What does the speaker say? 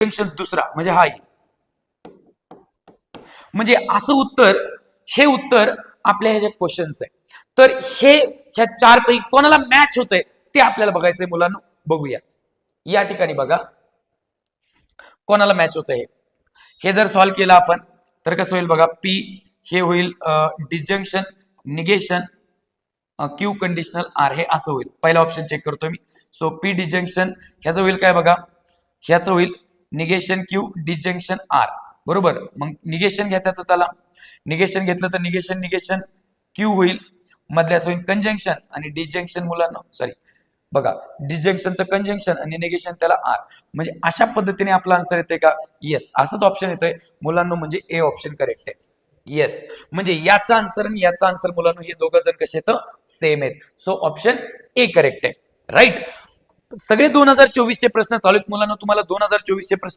Disjunction दुसरा म्हणजे हा येईल. म्हणजे असं उत्तर, हे उत्तर आपल्या ह्याच्यात क्वेश्चन्स आहे. तर हे ह्या चार पैकी कोणाला मॅच होतंय ते आपल्याला बघायचंय मुलांना. बघूया या ठिकाणी बघा कोणाला मॅच होतंय. हे जर सॉल्व्ह केलं आपण तर कसं होईल बघा. पी हे होईल disjunction negation Q conditional R, हे असं होईल. पहिला ऑप्शन चेक करतो मी. सो पी डिजंक्शन ह्याचं होईल काय बघा, ह्याचं होईल निगेशन क्यू डिजंक्शन आर, बरोबर. मग निगेशन घ्या त्याचं, चला निगेशन घेतलं तर निगेशन निगेशन क्यू होईल, मधल्याचं होईल कंजंक्शन आणि डिजंक्शन मुलांना सॉरी बघा डिजंक्शनचं कंजंक्शन आणि निगेशन त्याला आर. म्हणजे अशा पद्धतीने आपला आन्सर येते का? येस, असंच ऑप्शन येतोय मुलांना, म्हणजे ए ऑप्शन करेक्ट आहे. येस, म्हणजे याचा आन्सर आणि याचा आन्सर मुलांना हे दोघं जण कसे आहेत, सेम आहेत. सो ऑप्शन ए करेक्ट आहे. राईट. सगळे 2024 चे प्रश्न चालू आहेत मुलांना. तुम्हाला 2024 चे प्रश्न